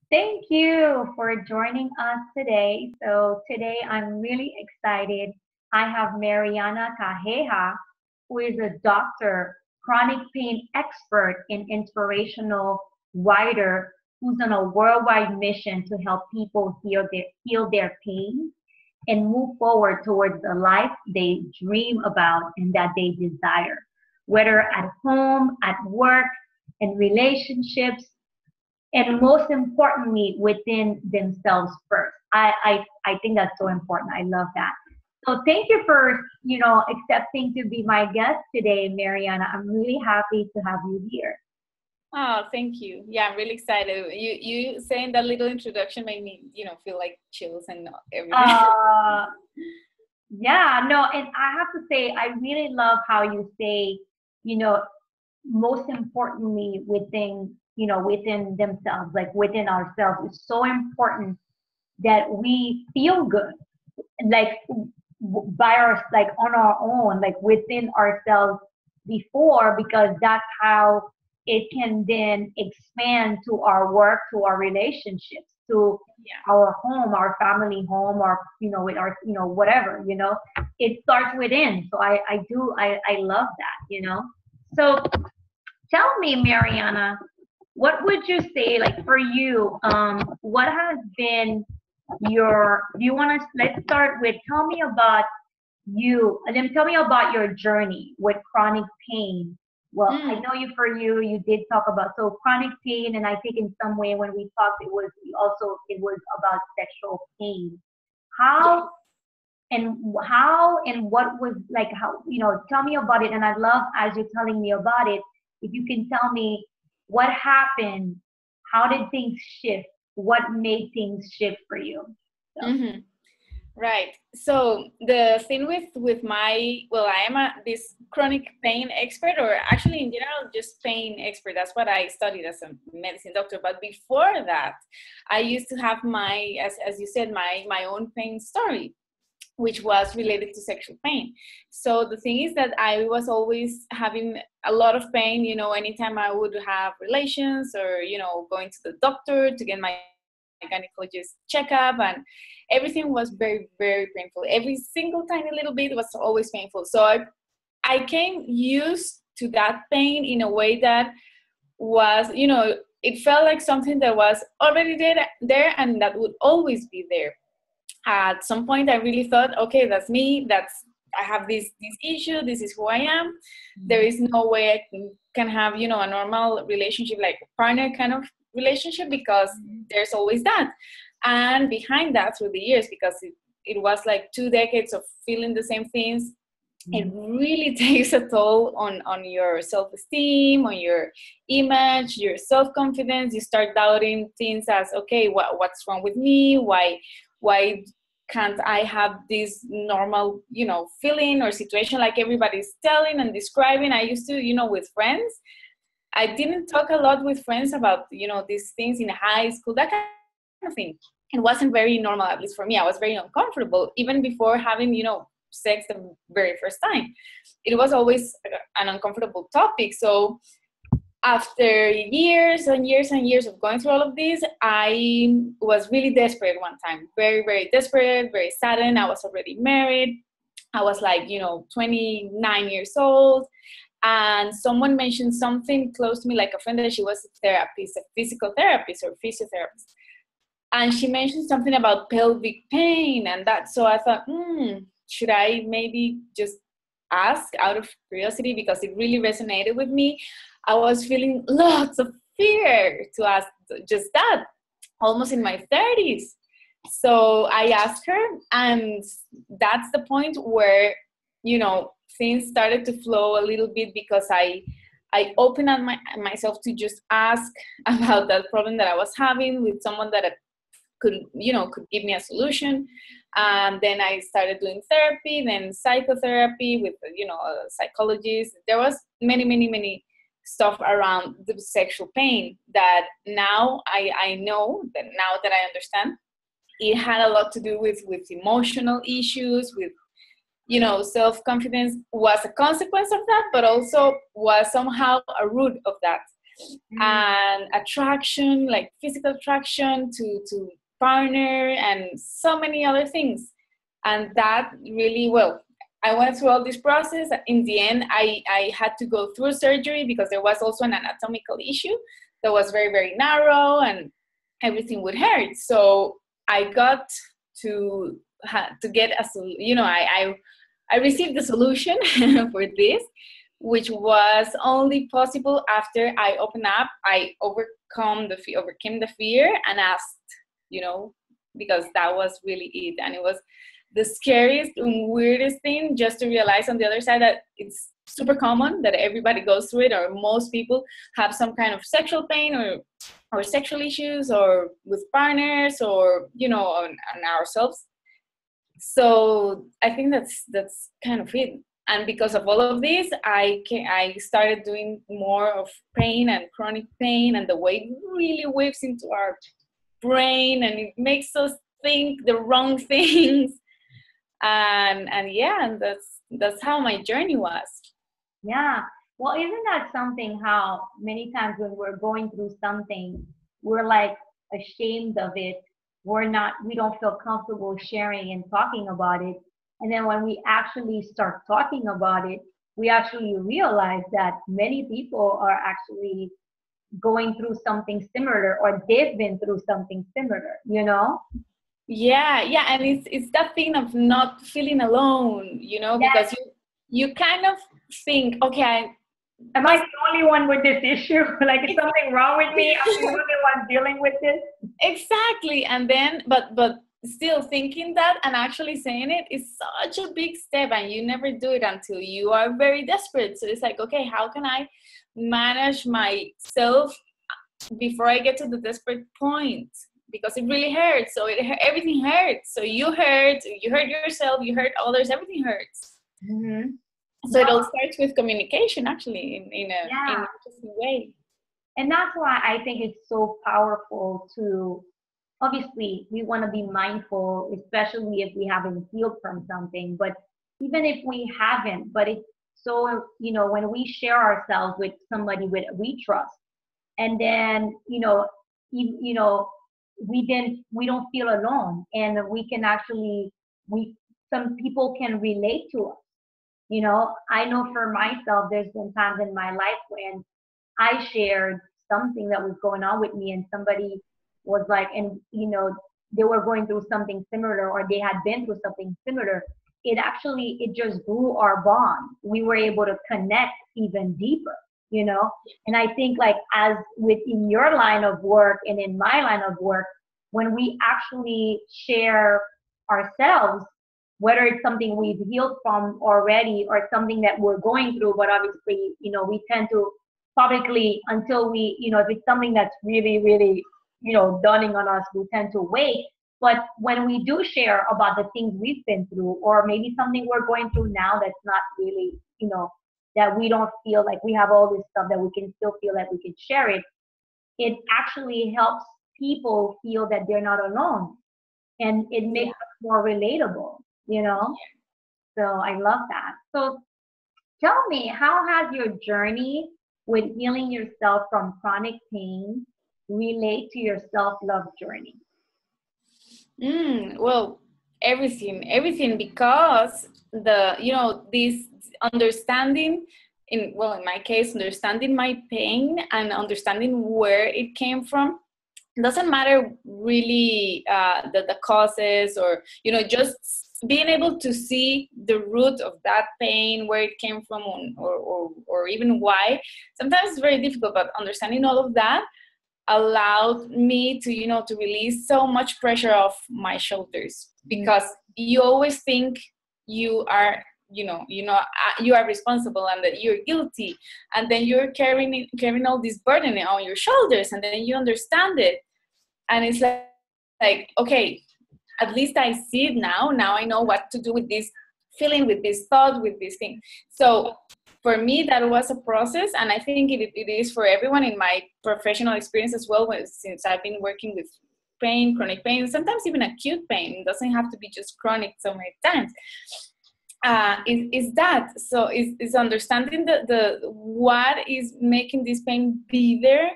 Thank you for joining us today. So today I'm really excited. I have Mariana Calleja, who is a doctor, chronic pain expert, and inspirational writer who's on a worldwide mission to help people heal their pain and move forward towards the life they dream about and that they desire, whether at home, at work, in relationships, and most importantly within themselves first. I think that's so important. I love that. So thank you for accepting to be my guest today, Mariana. I'm really happy to have you here. Oh, thank you. Yeah, I'm really excited. You saying that little introduction made me, feel like chills and everything. uh yeah, no, and I have to say I really love how you say, you know most importantly within themselves, like within ourselves. It's so important that we feel good, like by our, like on our own, like within ourselves before, because that's how it can then expand to our work, to our relationships, to Yeah. our home, our family home, or with our whatever. It starts within. So I love that. So tell me, Mariana, what would you say, like for you, what has been do you want to, let's start with, tell me about you, and then tell me about your journey with chronic pain. Well, I Mm, know you did talk about, so chronic pain, and I think in some way when we talked, it was about sexual pain. yeah. How and what was, like, how, tell me about it. And I'd love, as you're telling me about it, if you can tell me what happened, how did things shift, what made things shift for you. So hmm Right. So the thing with my, well, I am this chronic pain expert, or actually in general, just pain expert. That's what I studied as a medicine doctor. But before that, I used to have as you said, my own pain story, which was related to sexual pain. So the thing is that I was always having a lot of pain, anytime I would have relations, or, going to the doctor to get my gynecologist checkup, and everything was very, very painful. Every single tiny little bit was always painful. So I came used to that pain in a way that was, it felt like something that was already there and that would always be there. At some point I really thought, okay, that's me, I have this issue, this is who I am. There is no way I can have, a normal relationship, like partner kind of relationship, because there's always that. And behind that, through the years, because it was like 2 decades of feeling the same things, it really takes a toll on your self-esteem, on your image, your self-confidence. You start doubting things as, okay, what's wrong with me? Why can't I have this normal, feeling or situation like everybody's telling and describing? I used to, with friends, I didn't talk a lot with friends about, these things in high school, that kind of thing. It wasn't very normal, at least for me. I was very uncomfortable, even before having, sex the very first time. It was always an uncomfortable topic. So after years and years and years of going through all of this, I was really desperate one time. Very, very desperate, very saddened. I was already married. I was like, 29 years old. And someone mentioned something close to me, like a friend, that she was a therapist, a physical therapist or physiotherapist. And she mentioned something about pelvic pain and that. So I thought, should I maybe just ask out of curiosity, because it really resonated with me. I was feeling lots of fear to ask just that, almost in my 30s. So I asked her, and that's the point where, things started to flow a little bit, because I opened up myself to just ask about that problem that I was having with someone that could give me a solution. And then I started doing therapy, then psychotherapy with, a psychologist. There was many stuff around the sexual pain that now I know, that now that I understand, it had a lot to do with emotional issues, with, self-confidence was a consequence of that, but also was somehow a root of that. and attraction, like physical attraction to partner and so many other things. And that really, well, I went through all this process. In the end, I had to go through surgery because there was also an anatomical issue that was very, very narrow and everything would hurt. So I got to get I received the solution for this, which was only possible after I opened up. I overcame the fear and asked, because that was really it. And it was the scariest and weirdest thing, just to realize on the other side that it's super common, that everybody goes through it, or most people have some kind of sexual pain or sexual issues, or with partners, or on ourselves. So I think that's kind of it. And because of all of this, I started doing more of pain and chronic pain, and the way it really weaves into our brain, and it makes us think the wrong things. And that's how my journey was. Yeah. Well, isn't that something, how many times when we're going through something, we're like ashamed of it. We don't feel comfortable sharing and talking about it. And then when we actually start talking about it, we actually realize that many people are actually going through something similar, or they've been through something similar, Yeah, and it's that thing of not feeling alone, Yes. because you kind of think, okay, am I the only one with this issue? Like, is something wrong with me? I'm the only one dealing with this. Exactly. And then, but still thinking that and actually saying it is such a big step, and you never do it until you are very desperate. So it's like, okay, how can I manage myself before I get to the desperate point? Because it really hurts. So everything hurts. So you hurt yourself, you hurt others, everything hurts. Mm-hmm. So it all starts with communication, actually, in an interesting way. And that's why I think it's so powerful to, obviously, we want to be mindful, especially if we haven't healed from something. But even if we haven't, but it's so, when we share ourselves with somebody we trust, and then, we don't feel alone, and we can actually, some people can relate to us. I know for myself, there's been times in my life when I shared something that was going on with me, and somebody was like, and they were going through something similar, or they had been through something similar. It just grew our bond. We were able to connect even deeper, and I think, like, as within your line of work and in my line of work, when we actually share ourselves, whether it's something we've healed from already or something that we're going through, but obviously, we tend to publicly, until we, if it's something that's really, really, dawning on us, we tend to wait. But when we do share about the things we've been through, or maybe something we're going through now that's not really, that we don't feel like we have all this stuff, that we can still feel that we can share it, it actually helps people feel that they're not alone. And it makes us more relatable, So I love that. So tell me, how has your journey with healing yourself from chronic pain relate to your self-love journey? Well, everything, because this understanding, in my case, understanding my pain and understanding where it came from. It doesn't matter really the causes, or just being able to see the root of that pain, where it came from, or even why. Sometimes it's very difficult, but understanding all of that allowed me to to release so much pressure off my shoulders, because you always think you are you are responsible and that you're guilty, and then you're carrying all this burden on your shoulders, and then you understand it, and it's like okay, at least I see it now I know what to do with this feeling, with this thought, with this thing. So for me, that was a process, and I think it is for everyone in my professional experience as well, since I've been working with pain, chronic pain, sometimes even acute pain. It doesn't have to be just chronic so many times. is that. So is understanding the what is making this pain be there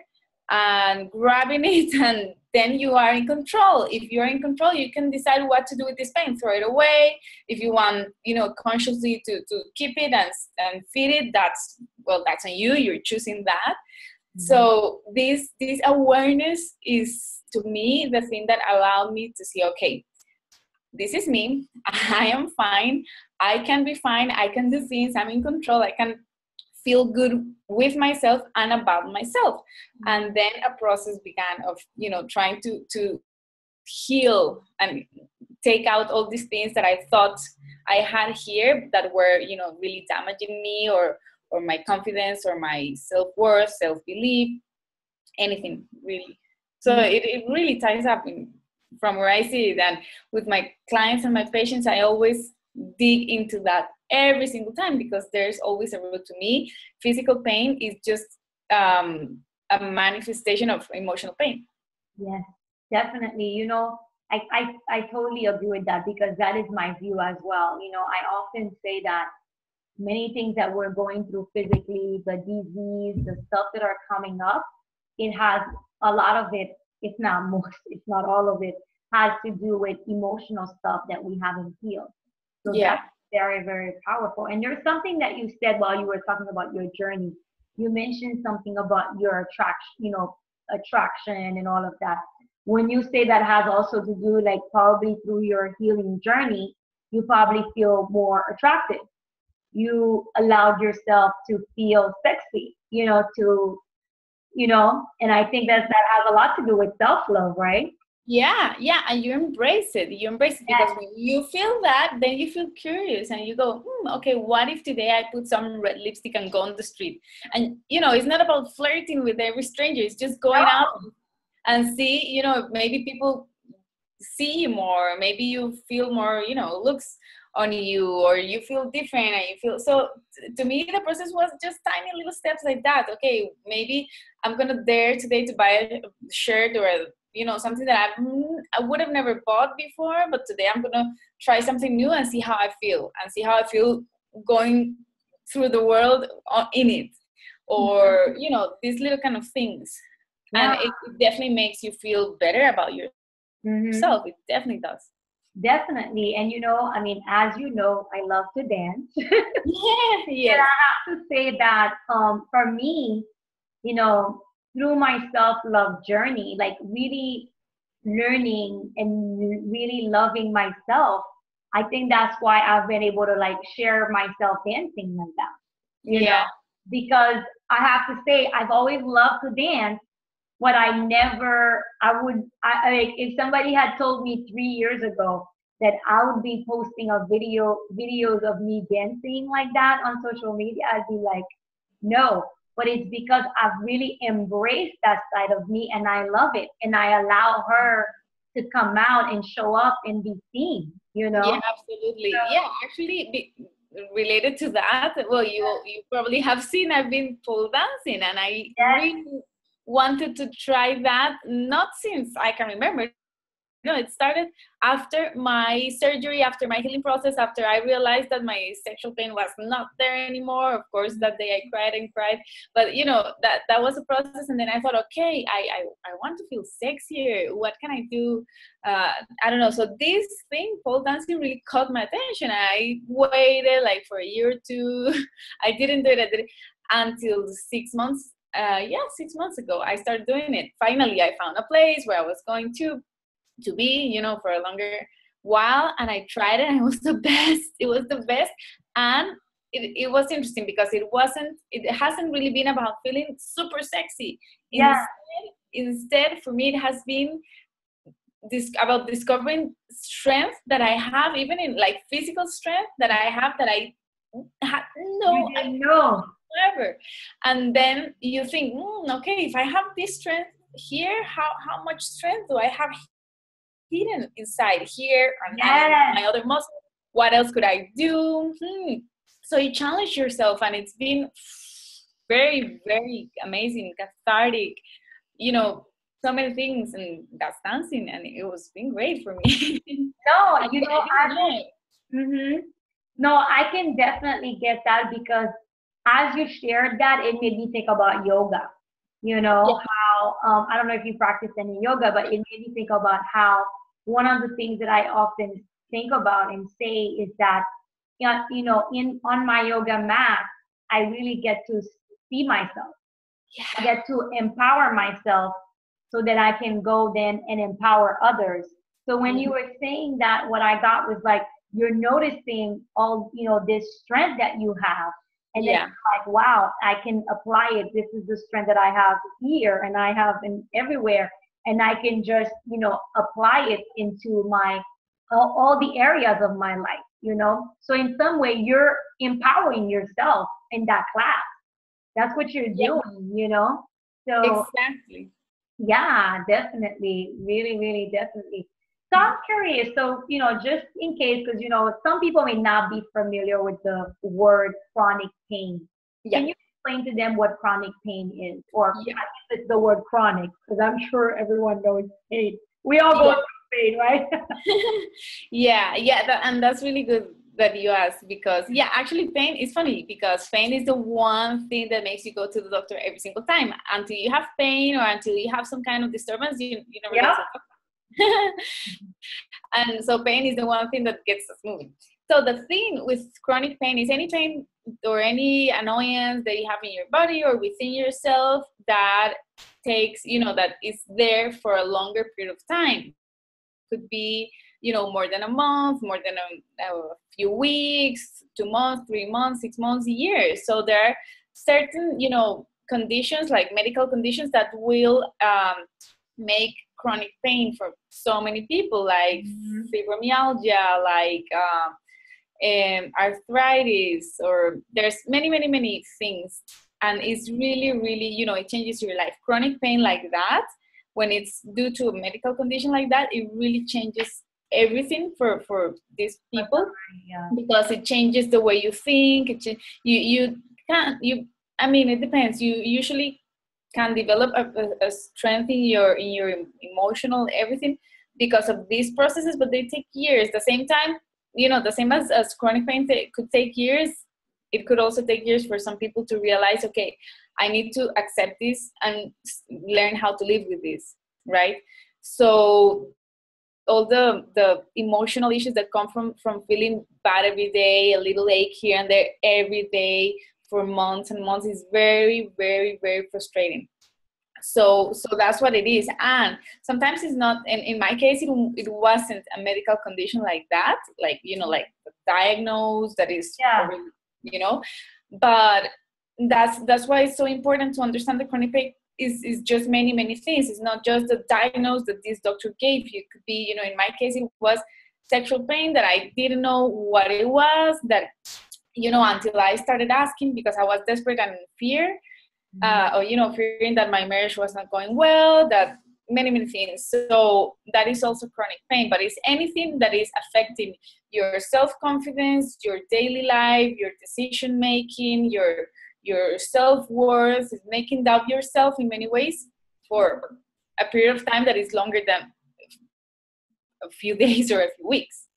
and grabbing it, and then you are in control. If you're in control, you can decide what to do with this pain. Throw it away. If you want, consciously to keep it and feed it, that's on you. You're choosing that. Mm-hmm. So this awareness is, to me, the thing that allowed me to see, okay, this is me. I am fine. I can be fine. I can do things. I'm in control. I can feel good with myself and about myself. And then a process began of, trying to heal and take out all these things that I thought I had here that were, really damaging me or my confidence or my self-worth, self-belief, anything really. So it really ties up from where I see it. And with my clients and my patients, I always dig into that every single time, because there's always a root. To me, physical pain is just a manifestation of emotional pain. Yes, definitely. I totally agree with that, because that is my view as well. I often say that many things that we're going through physically, the disease, the stuff that are coming up, it has a lot of it, if not most, if not all of it, has to do with emotional stuff that we haven't healed. So that's very, very powerful. And there's something that you said while you were talking about your journey. You mentioned something about your attraction and all of that. When you say that has also to do, like, probably through your healing journey, you probably feel more attractive. You allowed yourself to feel sexy, and I think that has a lot to do with self-love, right? Yeah, and you embrace it. Because when you feel that, then you feel curious and you go, okay, what if today I put some red lipstick and go on the street? And, it's not about flirting with every stranger. It's just going out and see, maybe people see you more. Maybe you feel more, looks on you, or you feel different and you feel. So to me, the process was just tiny little steps like that. Okay, maybe I'm going to dare today to buy a shirt or something that I would have never bought before, but today I'm going to try something new and see how I feel, going through the world in it, or, these little kind of things. Yeah. And it definitely makes you feel better about yourself. It definitely does. Definitely. And, as you know, I love to dance. Yeah. And I have to say that for me, through my self-love journey, like really learning and really loving myself, I think that's why I've been able to, like, share myself dancing like that. You know, because I have to say, I've always loved to dance, but if somebody had told me 3 years ago that I would be posting videos of me dancing like that on social media, I'd be like, no. But it's because I've really embraced that side of me, and I love it, and I allow her to come out and show up and be seen, Yeah, absolutely. So, yeah, actually, related to that, well, you probably have seen I've been pole dancing, and I really wanted to try that, not since I can remember. No, it started after my surgery, after my healing process, after I realized that my sexual pain was not there anymore. Of course, that day I cried and cried, but that was a process. And then I thought, okay, I want to feel sexier. What can I do? I don't know. So this thing, pole dancing, really caught my attention. I waited like for a year or two. I didn't do it until 6 months. 6 months ago, I started doing it. Finally, I found a place where I was going to be, for a longer while, and I tried it, and it was the best. It was the best. And it was interesting because it hasn't really been about feeling super sexy. Instead, for me, it has been about discovering strength that I have, even in like physical strength that I have, that I had no idea whatsoever. And then you think, okay, if I have this strength here, how much strength do I have hidden inside here and my other muscles? What else could I do? So you challenge yourself, and it's been very, very amazing, cathartic, so many things, and that's dancing, and it was been great for me. No, I can definitely get that because as you shared that, it made me think about yoga. You know, Yeah. how, I don't know if you practice any yoga, but it made me think about how one of the things that I often think about and say is that, yeah, you know, on my yoga mat, I really get to see myself. I Yeah. get to empower myself so that I can go then and empower others. So when you Mhm. were saying that, what I got was like, you're noticing all, you know, this strength that you have. And then Yeah. you're like, wow, I can apply it. This is the strength that I have here and I have in everywhere. And I can just, you know, apply it into my, all the areas of my life, you know? So in some way, you're empowering yourself in that class. That's what you're Yeah. doing, you know? So Exactly. yeah, definitely. Really, really, definitely. So I'm curious. So, you know, just in case, because, you know, some people may not be familiar with the word chronic pain. Yeah. Can you explain to them what chronic pain is? Or Yeah. I guess it's the word chronic, because I'm sure everyone knows pain. We all go Yeah. through pain, right? Yeah, yeah, and that's really good that you asked because yeah, actually pain is funny because pain is the one thing that makes you go to the doctor every single time. Until you have pain or until you have some kind of disturbance, you never go Yeah. to the doctor. And so pain is the one thing that gets us moving. So the thing with chronic pain is any pain or any annoyance that you have in your body or within yourself that takes, that is there for a longer period of time. Could be, more than a month, more than a few weeks, 2 months, 3 months, 6 months, a year. So there are certain, conditions like medical conditions that will make chronic pain for so many people, like Mhm. fibromyalgia, like arthritis, or there's many, many, many things. And it's really, really, it changes your life. Chronic pain like that, when it's due to a medical condition like that, it really changes everything for these people Yeah. because it changes the way you think. You can't you. I mean, it depends. You usually can develop a strength in your emotional everything because of these processes, but they take years. The same time, the same as chronic pain could take years. It could also take years for some people to realize, okay, I need to accept this and learn how to live with this, right? So all the emotional issues that come from feeling bad every day, a little ache here and there every day for months and months is very, very, very frustrating. So that's what it is. And sometimes it's not, and in my case it wasn't a medical condition like that, like like the diagnosis that is Yeah. already, you know but that's why it's so important to understand the chronic pain is just many, many things. It's not just the diagnosis that this doctor gave you. It could be, in my case it was sexual pain that I didn't know what it was, that until I started asking because I was desperate and in fear, or fearing that my marriage was not going well, that many, many things. So that is also chronic pain, but it's anything that is affecting your self-confidence, your daily life, your decision making, your self-worth, making doubt yourself in many ways for a period of time that is longer than a few days or a few weeks.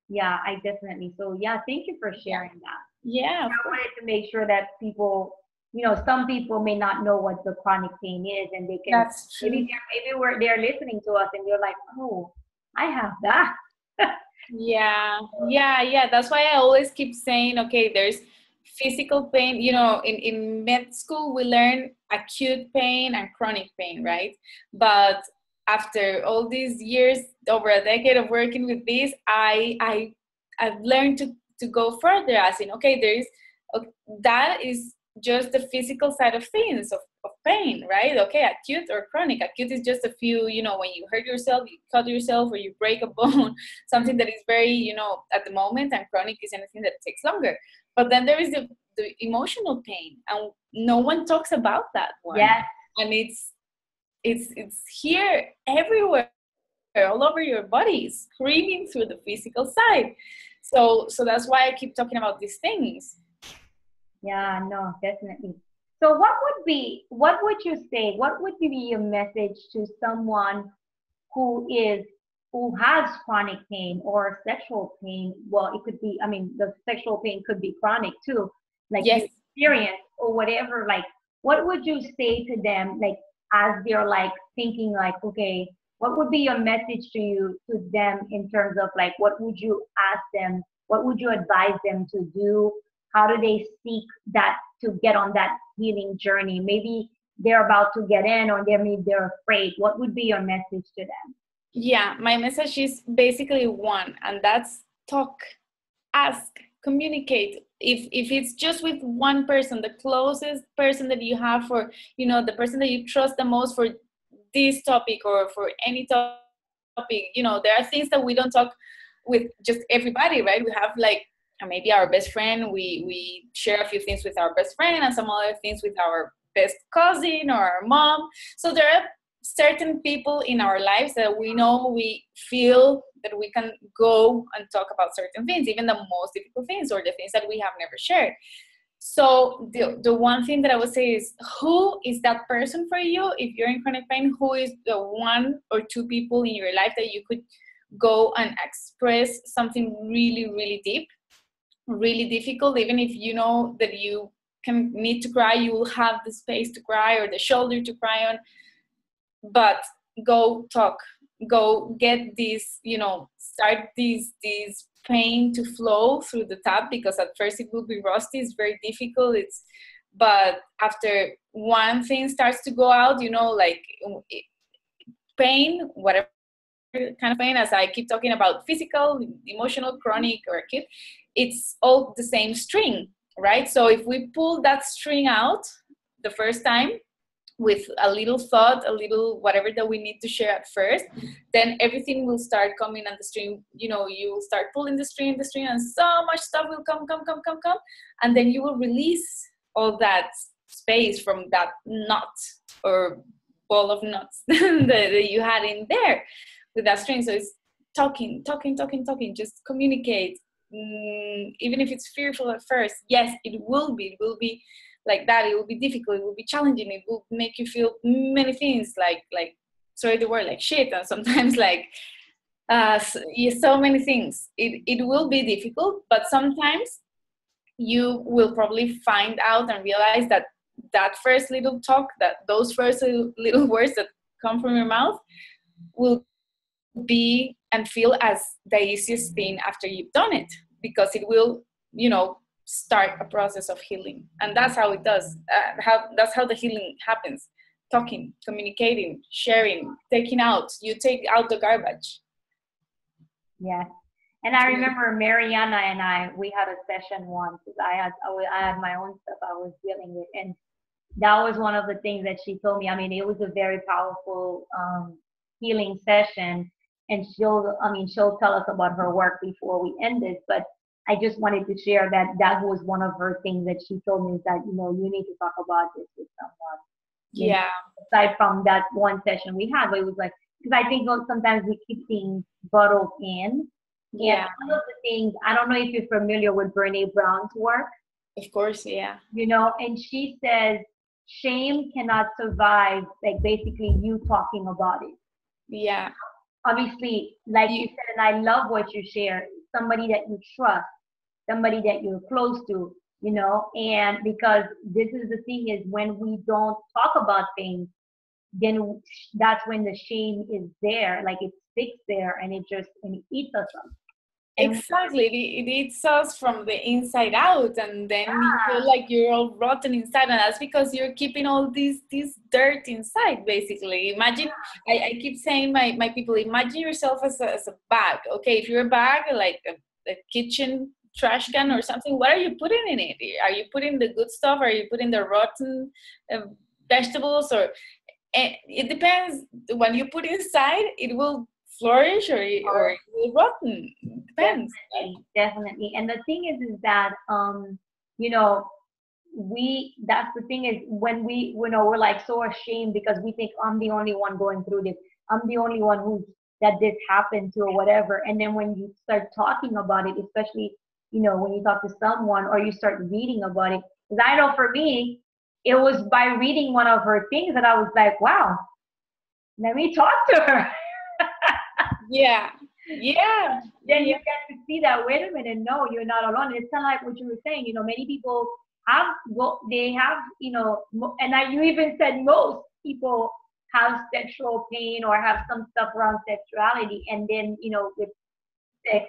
Yeah, I definitely. So yeah, thank you for Yeah, sharing that. yeah, of I course. wanted to make sure that people, you know, some people may not know what the chronic pain is, and they can That's true. maybe they're listening to us and they're like, oh, I have that. Yeah, yeah, yeah. That's why I always keep saying, okay, there's physical pain. In med school, we learn acute pain and chronic pain, right? But after all these years, over a decade of working with this, I've learned to go further, as in, okay, okay, that is just the physical side of things of pain, right? Okay, acute or chronic. Acute is just a few, when you hurt yourself, you cut yourself, or you break a bone, something that is very, at the moment, and chronic is anything that takes longer. But then there is the emotional pain, and no one talks about that one. Yes. And it's here everywhere, all over your body, screaming through the physical side. So that's why I keep talking about these things. Yeah, no, definitely. So what would you say, what would be your message to someone who is who has chronic pain or sexual pain, well, it could be, I mean, the sexual pain could be chronic too, like you Yes. experience or whatever, like, what would you say to them, like, as they're like thinking, like, okay, what would be your message to them in terms of like, what would you ask them? What would you advise them to do? How do they seek that to get on that healing journey? Maybe they're about to get in or maybe they're afraid. What would be your message to them? Yeah, my message is basically one, and that's talk, ask, communicate. If it's just with one person, the closest person that you have, for, you know, the person that you trust the most for this topic or for any topic, you know, there are things that we don't talk with just everybody, right? We have like maybe our best friend, we share a few things with our best friend and some other things with our best cousin or our mom. So there are certain people in our lives that we know, we feel that we can go and talk about certain things, even the most difficult things or the things that we have never shared. So the one thing that I would say is, who is that person for you? If you're in chronic pain, who is the one or two people in your life that you could go and express something really, really deep, really difficult? Even if you know that you can need to cry, you will have the space to cry or the shoulder to cry on, but go talk, go get this, you know, start this pain to flow through the tap, because at first it will be rusty, it's very difficult, but after one thing starts to go out, you know, like pain, whatever kind of pain, as I keep talking about, physical, emotional, chronic, or acute, it's all the same string, right? So if we pull that string out the first time with a little thought, a little whatever that we need to share at first, then everything will start coming on the string. You know, you will start pulling the string, and so much stuff will come, and then you will release all that space from that knot or ball of knots that you had in there with that string. So it's talking, just communicate. Even if it's fearful at first, yes, it will be like that. It will be difficult, it will be challenging, it will make you feel many things, like sorry the word, like shit, and sometimes like so many things. It will be difficult, but sometimes you will probably find out and realize that that first little talk, that those first little words that come from your mouth will be and feel as the easiest thing after you've done it, because it will, you know, start a process of healing. And that's how it does, that's how the healing happens: talking, communicating, sharing, you take out the garbage. Yes. And I remember Mariana and we had a session once, because I had my own stuff I was dealing with, and that was one of the things that she told me. I mean, it was a very powerful healing session, and she'll tell us about her work before we end this, but I just wanted to share that was one of her things that she told me, is that, you know, you need to talk about this with someone. Yeah. Aside from that one session we had, but it was like, because I think sometimes we keep things bottled in. Yeah. And one of the things, I don't know if you're familiar with Brene Brown's work. Of course, yeah. You know, and she says shame cannot survive, like, basically you talking about it. Yeah. Obviously, like you said, and I love what you share, somebody that you trust, somebody that you're close to, you know, and because this is the thing, is when we don't talk about things, then that's when the shame is there, like it sticks there, and it eats us up. Exactly, it eats us from the inside out, and then you feel like you're all rotten inside, and that's because you're keeping all this dirt inside, basically. Imagine, I keep saying my people, imagine yourself as a bag. Okay, if you're a bag, like a kitchen trash can or something, what are you putting in it? Are you putting the good stuff? Are you putting the rotten vegetables? Or it depends. When you put inside, it will flourish or it will rotten. It depends. Definitely. And the thing is that you know, that's the thing, is when we, you know, we're like so ashamed because we think, I'm the only one going through this, I'm the only one that this happened to, or whatever. And then when you start talking about it, especially, you know, when you talk to someone or you start reading about it, because I know for me, it was by reading one of her things that I was like, wow, let me talk to her. Yeah. Yeah. Then you Yeah. get to see that, wait a minute, no, you're not alone. It's kind of like what you were saying, many people have, well, they have, and you even said most people have sexual pain or have some stuff around sexuality, and then, with sex,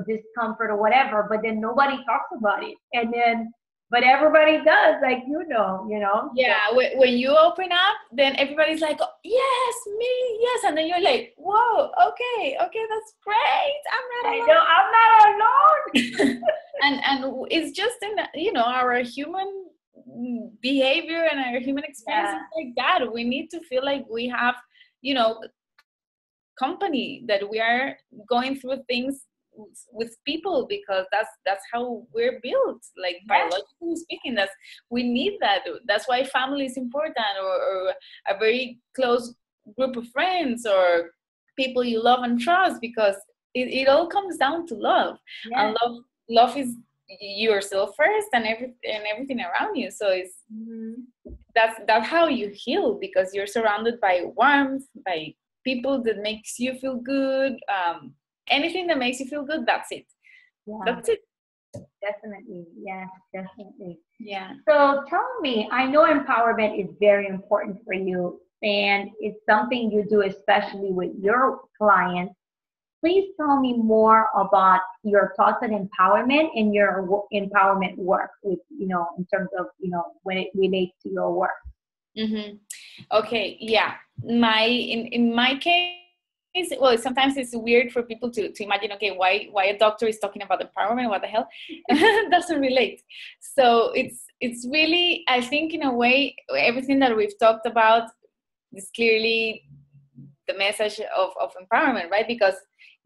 discomfort or whatever, but then nobody talks about it. And then, but everybody does, like, so. Yeah, when you open up, then everybody's like, oh, yes, me, yes. And then you're like, whoa, okay, that's great. I'm I not know I'm not alone. alone. and it's just in, our human behavior and our human experience is like that. We need to feel like we have, company, that we are going through things with people, because that's how we're built, like biologically speaking. We need that. That's why family is important, or a very close group of friends, or people you love and trust, because it all comes down to love. And love is yourself first, and everything around you. So it's that's how you heal, because you're surrounded by warmth, by people that makes you feel good. Anything that makes you feel good, that's it. That's it. Definitely. Yes, definitely. Yeah. So tell me, I know empowerment is very important for you, and it's something you do especially with your clients. Please tell me more about your thoughts on empowerment and your empowerment work with, in terms of, when it relates to your work. Mm-hmm. Okay. Yeah. In my case, well, sometimes it's weird for people to imagine, okay, why a doctor is talking about empowerment? What the hell? Doesn't relate. So it's really, I think, in a way, everything that we've talked about is clearly the message of empowerment, right? Because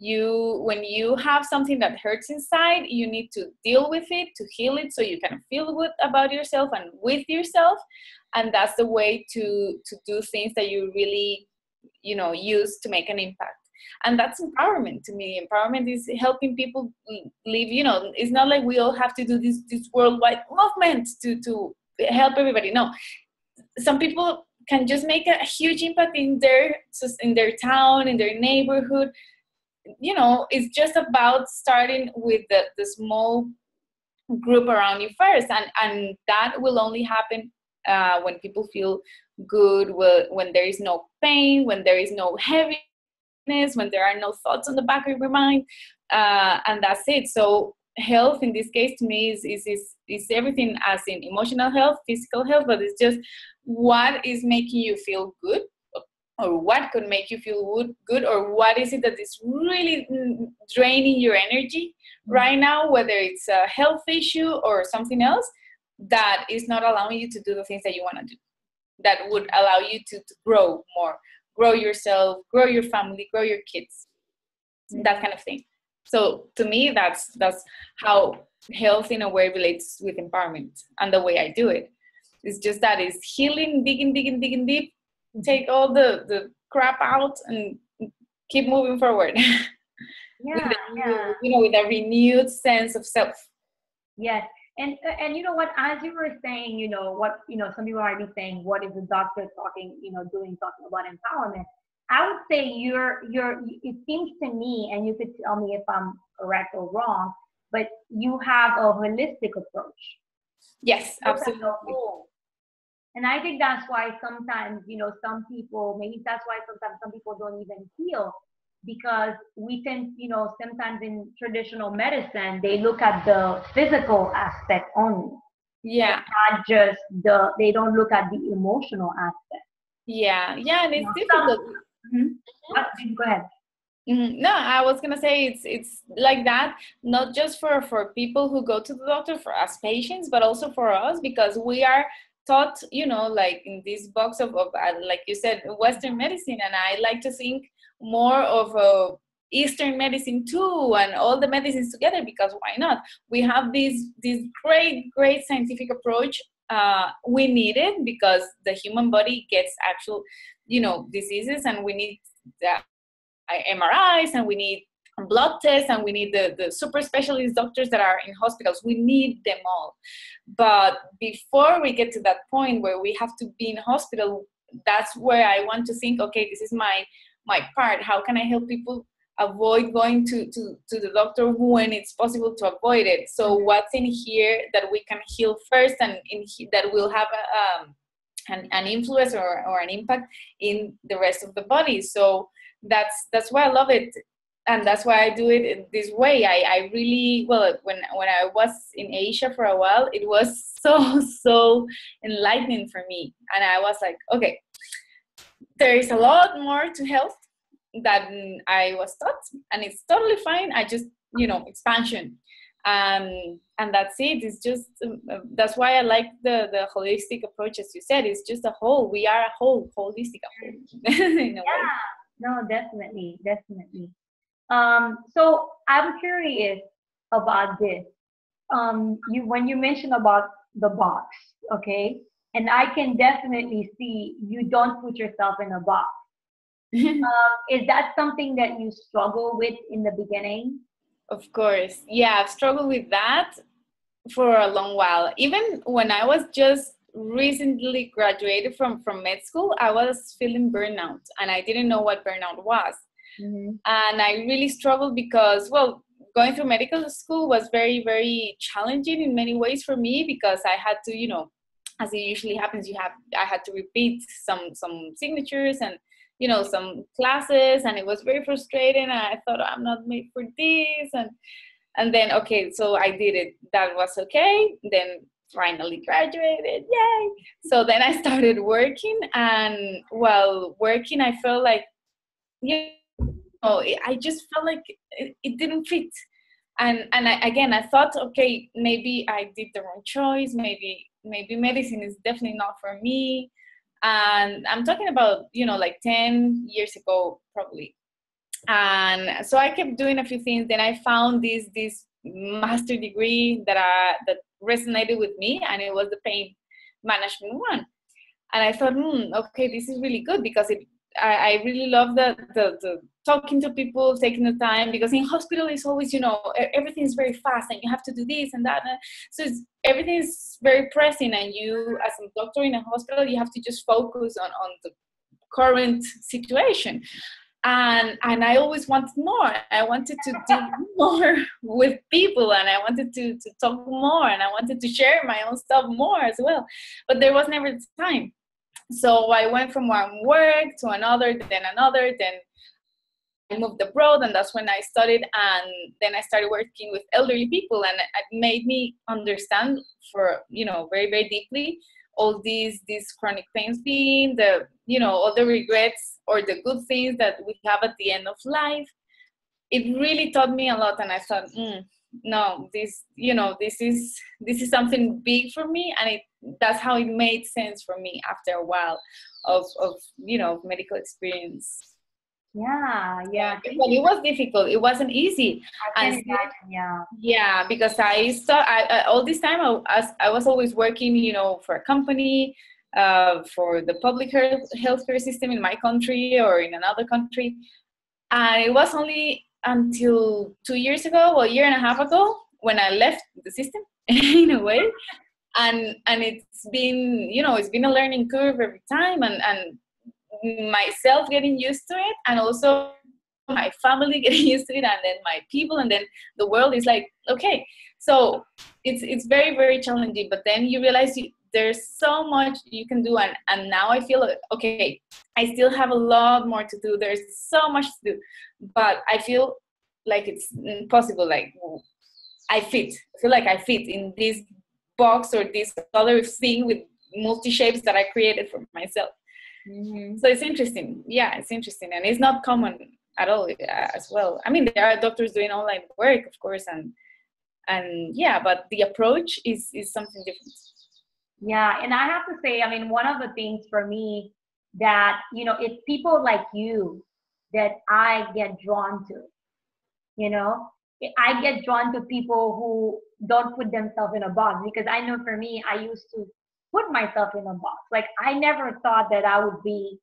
when you have something that hurts inside, you need to deal with it, to heal it, so you can feel good about yourself and with yourself. And that's the way to do things that you really, use to make an impact. And that's empowerment to me. Empowerment is helping people live, it's not like we all have to do this worldwide movement to help everybody. No, some people can just make a huge impact in their town, in their neighborhood. It's just about starting with the small group around you first, and that will only happen when people feel good, when there is no pain, when there is no heaviness, when there are no thoughts on the back of your mind, and that's it. So health in this case to me is everything, as in emotional health, physical health, but it's just what is making you feel good, or what could make you feel good, or what is it that is really draining your energy right now, whether it's a health issue or something else that is not allowing you to do the things that you want to do, that would allow you to grow more, grow yourself, grow your family, grow your kids, that kind of thing. So to me, that's how health in a way relates with empowerment, and the way I do it. It's just that is healing, digging deep, take all the crap out and keep moving forward. With a renewed sense of self. Yes. And you know what, as you were saying, some people might be saying, what is the doctor talking about empowerment? I would say it seems to me, and you could tell me if I'm correct or wrong, but you have a holistic approach. Yes, absolutely. And I think that's why sometimes, some people, maybe that's why sometimes some people don't even heal, because we tend, sometimes in traditional medicine, they look at the physical aspect only. Yeah. Not just they don't look at the emotional aspect. Yeah, and it's difficult. Go ahead. No, I was gonna say it's like that, not just for people who go to the doctor as patients, but also for us, because we are taught, like in this box of like you said, Western medicine, and I like to think more of Eastern medicine too, and all the medicines together, because why not? We have this great scientific approach. We need it because the human body gets actual, diseases, and we need MRIs, and we need blood tests, and we need the super specialist doctors that are in hospitals. We need them all. But before we get to that point where we have to be in hospital, that's where I want to think, okay, this is my my part? How can I help people avoid going to the doctor when it's possible to avoid it? So what's in here that we can heal first, and that will have an influence or an impact in the rest of the body? So that's why I love it, and that's why I do it in this way. I really, well, when I was in Asia for a while, it was so enlightening for me, and I was like, okay, there is a lot more to health than I was taught, and it's totally fine. I just, expansion, and that's it. It's just that's why I like the holistic approach, as you said. It's just a whole. We are a whole, holistic whole. In a way. No, definitely, definitely. So I'm curious about this. When you mentioned about the box, okay, and I can definitely see you don't put yourself in a box. Is that something that you struggle with in the beginning? Of course. Yeah, I've struggled with that for a long while. Even when I was just recently graduated from med school, I was feeling burnout, and I didn't know what burnout was. And I really struggled because, well, going through medical school was very, very challenging in many ways for me, because I had to, as it usually happens, I had to repeat some signatures and some classes, and it was very frustrating, and I thought, I'm not made for this, and then, okay, so I did it. That was okay. Then finally graduated, yay. So then I started working, and while working, I felt like, I just felt like it didn't fit. And I thought, okay, maybe I did the wrong choice. Maybe medicine is definitely not for me. And I'm talking about, like 10 years ago, probably. And so I kept doing a few things. Then I found this master degree that resonated with me, and it was the pain management one. And I thought, okay, this is really good, because I really love the talking to people, taking the time, because in hospital it's always, everything is very fast, and you have to do this and that. So everything is very pressing, and you, as a doctor in a hospital, you have to just focus on the current situation. And I always wanted more. I wanted to do more with people, and I wanted to talk more, and I wanted to share my own stuff more as well. But there was never time. So I went from one work to another, then I moved abroad, and that's when I studied, and then I started working with elderly people, and it made me understand for, very, very deeply all these chronic pains, being all the regrets or the good things that we have at the end of life. It really taught me a lot, and I thought, no, this is something big for me, and that's how it made sense for me after a while of medical experience. Yeah. But it was difficult. It wasn't easy. I can imagine, Yeah, because all this time I was always working, for a company, for the public healthcare system in my country or in another country, and it was only until 2 years ago, or a year and a half ago, when I left the system in a way, and it's been it's been a learning curve every time, and myself getting used to it, and also my family getting used to it, and then my people, and then the world is like, okay, so it's very, very challenging. But then you realize there's so much you can do, and now I feel like, okay, I still have a lot more to do. There's so much to do, but I feel like it's possible. Like I feel like I fit in this box or this other thing with multi shapes that I created for myself. So it's interesting. Yeah, it's interesting, and it's not common at all as well. I mean, there are doctors doing online work, of course, and yeah, but the approach is something different. Yeah, and I have to say, I mean, one of the things for me that, it's people like you that I get drawn to, I get drawn to people who don't put themselves in a box, because I know for me, I used to put myself in a box. Like, I never thought that I would be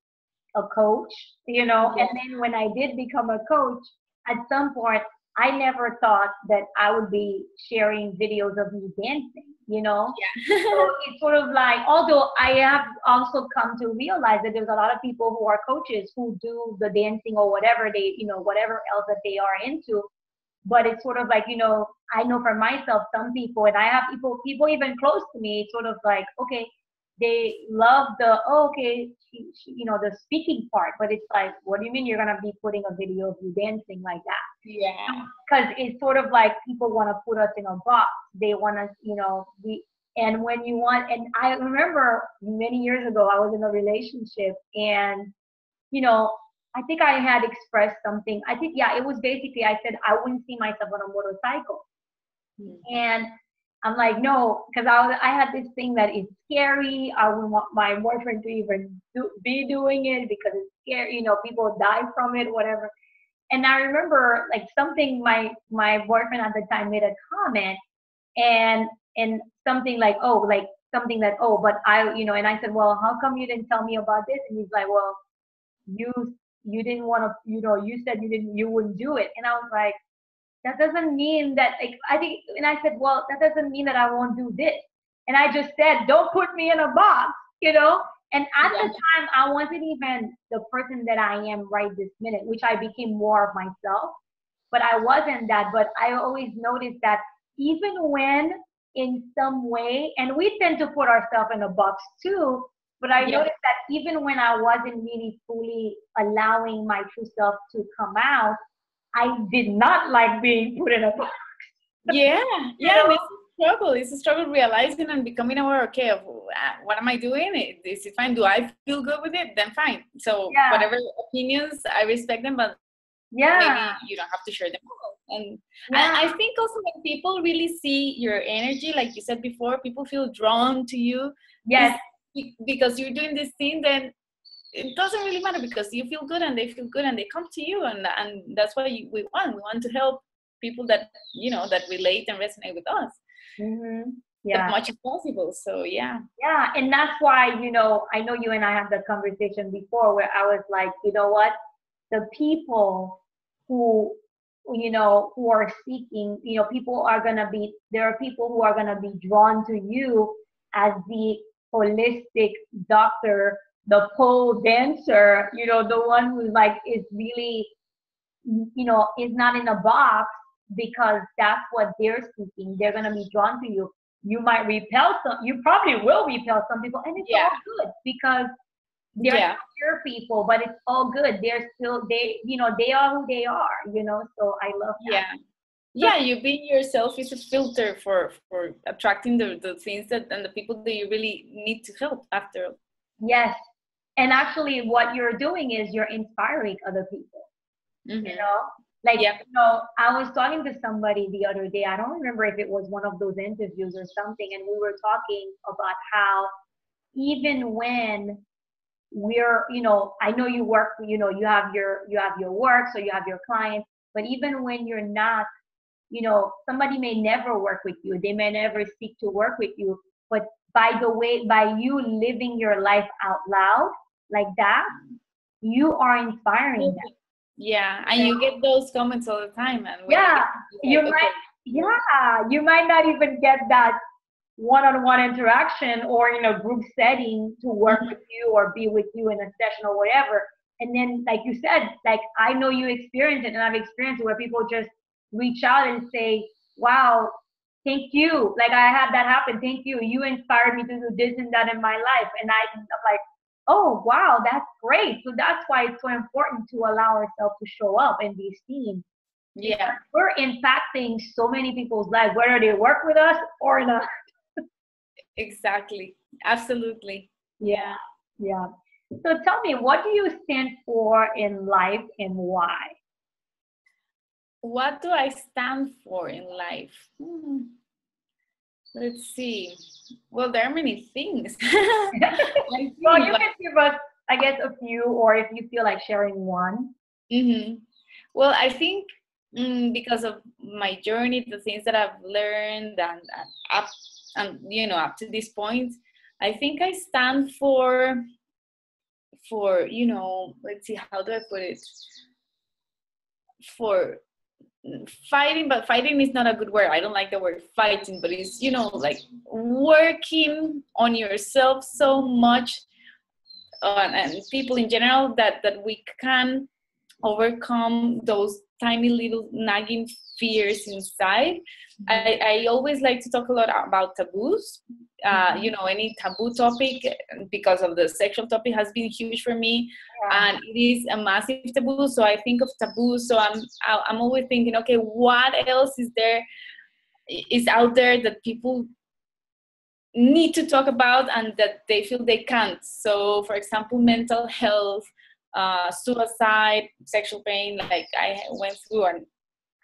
a coach, Yeah. and then when I did become a coach, at some point, I never thought that I would be sharing videos of me dancing, you know? Yeah. So it's sort of like, although I have also come to realize that there's a lot of people who are coaches who do the dancing or whatever they, whatever else that they are into. But it's sort of like, I know for myself, some people, and I have people even close to me, it's sort of like, okay, they love the, oh, okay, the speaking part, but it's like, what do you mean you're going to be putting a video of you dancing like that? Yeah. Because it's sort of like people want to put us in a box. They want us, and when you want, and I remember many years ago, I was in a relationship and, I think I had expressed something. I think, yeah, it was basically, I said, I wouldn't see myself on a motorcycle. And I'm like, no, because I had this thing that is scary. I wouldn't want my boyfriend to even be doing it because it's scary. People die from it, whatever. And I remember like something my boyfriend at the time made a comment and something like, oh, like something that, oh, but and I said, well, how come you didn't tell me about this? And he's like, well, you you didn't want to, you said you wouldn't do it. And I was like, that doesn't mean that, like, I think, and I said, well, that doesn't mean that I won't do this. And I just said, don't put me in a box, And at the time, I wasn't even the person that I am right this minute, which I became more of myself. But I wasn't that. But I always noticed that even when in some way, and we tend to put ourselves in a box too, but I noticed that even when I wasn't really fully allowing my true self to come out, I did not like being put in a box. Yeah, yeah, and it's a struggle. It's a struggle realizing and becoming aware, okay, of what am I doing? Is it fine? Do I feel good with it? Then fine. So whatever opinions, I respect them, but maybe you don't have to share them all. And I think also when people really see your energy, like you said before, people feel drawn to you. Yes. Because you're doing this thing, then it doesn't really matter because you feel good and they feel good and they come to you, and that's what we want to help people that that relate and resonate with us as much as possible. So and that's why I know you and I had the conversation before where I was like, you know what, the people who are seeking, there are people who are gonna be drawn to you as the holistic doctor, the pole dancer, the one who like is really, is not in a box, because that's what they're seeking. They're going to be drawn to you. You might repel you probably will repel some people, and it's all good because they're not your people, but it's all good. They're still, they are who they are, so I love that. Yeah, you being yourself is a filter for attracting the things and the people that you really need to help after. Yes. And actually what you're doing is you're inspiring other people, Like, I was talking to somebody the other day. I don't remember if it was one of those interviews or something. And we were talking about how even when we're, I know you work, you have your work, so you have your clients, but even when you're not, somebody may never work with you. They may never seek to work with you, but by you living your life out loud like that, you are inspiring them. Yeah, and you get those comments all the time, and you might not even get that one-on-one interaction or in a group setting to work with you or be with you in a session or whatever. And then, like you said, like I know you experienced it, and I've experienced it where people just reach out and say, "Wow, thank you! Like I had that happen. Thank you. You inspired me to do this and that in my life." And I'm like, oh, wow, that's great. So that's why it's so important to allow ourselves to show up and be seen. Yeah. We're impacting so many people's lives, whether they work with us or not. Exactly. Absolutely. Yeah. So tell me, what do you stand for in life and why? What do I stand for in life? Let's see. Well, there are many things. Well, you can give us, I guess, a few, or if you feel like sharing one. Well, I think because of my journey, the things that I've learned and up to this point, I think I stand for let's see, how do I put it? For fighting, but fighting is not a good word. I don't like the word fighting, but it's, like working on yourself so much, and people in general, that we can overcome those tiny little nagging fears inside. I always like to talk a lot about taboos. Any taboo topic, because of the sexual topic, has been huge for me, and it is a massive taboo. So I think of taboos. So I'm always thinking, okay, what else is out there that people need to talk about and that they feel they can't. So, for example, mental health, suicide, sexual pain, like I went through. And